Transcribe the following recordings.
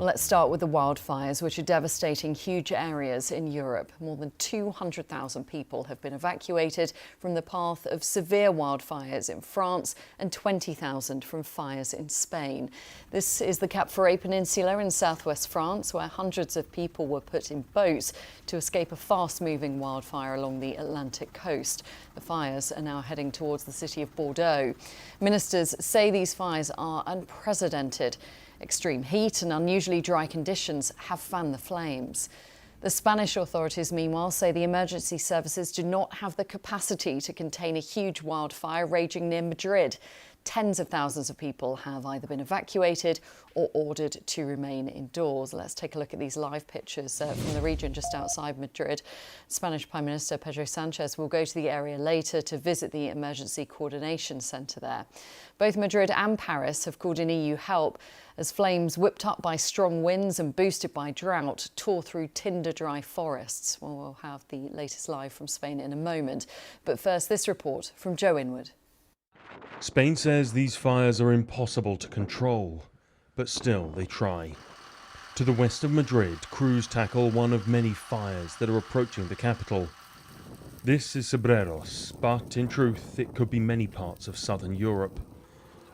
Well, let's start with the wildfires, which are devastating huge areas in Europe. More than 200,000 people have been evacuated from the path of severe wildfires in France and 20,000 from fires in Spain. This is the Cap Ferret Peninsula in southwest France, where hundreds of people were put in boats to escape a fast-moving wildfire along the Atlantic coast. The fires are now heading towards the city of Bordeaux. Ministers say these fires are unprecedented. Extreme heat and unusually dry conditions have fanned the flames. The Spanish authorities, meanwhile, say the emergency services do not have the capacity to contain a huge wildfire raging near Madrid. Tens of thousands of people have either been evacuated or ordered to remain indoors. Let's take a look at these live pictures from the region just outside Madrid. Spanish Prime Minister Pedro Sánchez will go to the area later to visit the Emergency Coordination Centre there. Both Madrid and Paris have called in EU help as flames whipped up by strong winds and boosted by drought tore through tinder-dry forests. Well, we'll have the latest live from Spain in a moment. But first, this report from Joe Inwood. Spain says these fires are impossible to control, but still they try. To the west of Madrid, crews tackle one of many fires that are approaching the capital. This is Cebreros, but in truth it could be many parts of southern Europe.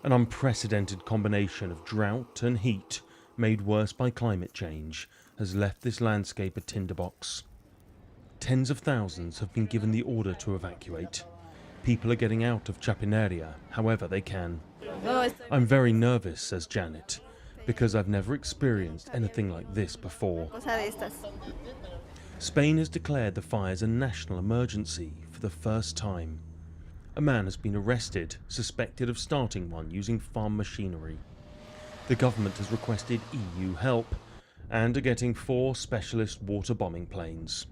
An unprecedented combination of drought and heat, made worse by climate change, has left this landscape a tinderbox. Tens of thousands have been given the order to evacuate. People are getting out of Chapineria however they can. I'm very nervous, says Janet, because I've never experienced anything like this before. Spain has declared the fires a national emergency for the first time. A man has been arrested, suspected of starting one using farm machinery. The government has requested EU help and are getting 4 specialist water bombing planes.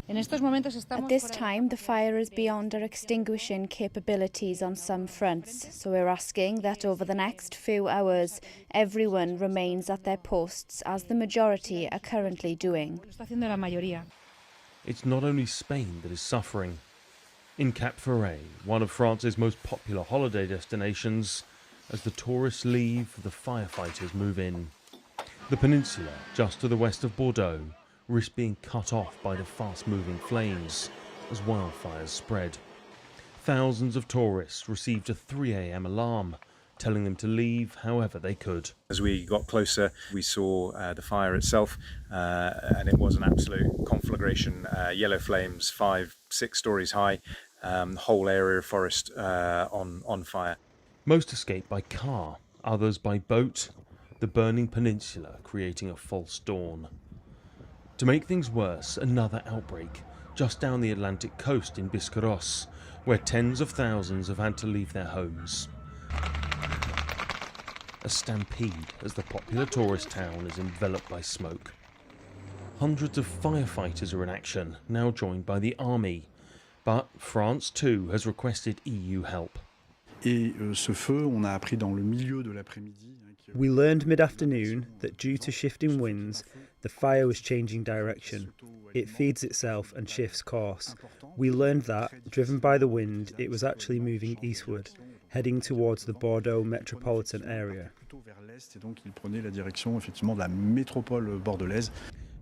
At this time, the fire is beyond our extinguishing capabilities on some fronts, so we're asking that over the next few hours, everyone remains at their posts, as the majority are currently doing. It's not only Spain that is suffering. In Cap Ferret, one of France's most popular holiday destinations, as the tourists leave, the firefighters move in. The peninsula, just to the west of Bordeaux, risk being cut off by the fast-moving flames as wildfires spread. Thousands of tourists received a 3 a.m. alarm, telling them to leave however they could. As we got closer, we saw the fire itself, and it was an absolute conflagration. Yellow flames, 5-6 stories high, the whole area of forest on fire. Most escaped by car, others by boat, the burning peninsula creating a false dawn. To make things worse, another outbreak just down the Atlantic coast in Biscarrosse, where tens of thousands have had to leave their homes. A stampede as the popular tourist town is enveloped by smoke. Hundreds of firefighters are in action, now joined by the army. But France too has requested EU help. We learned mid-afternoon that due to shifting winds, the fire was changing direction. It feeds itself and shifts course. We learned that, driven by the wind, it was actually moving eastward, heading towards the Bordeaux metropolitan area.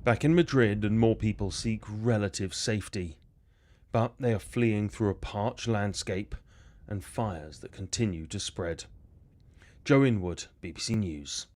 Back in Madrid, and more people seek relative safety. But they are fleeing through a parched landscape and fires that continue to spread. Joe Inwood, BBC News.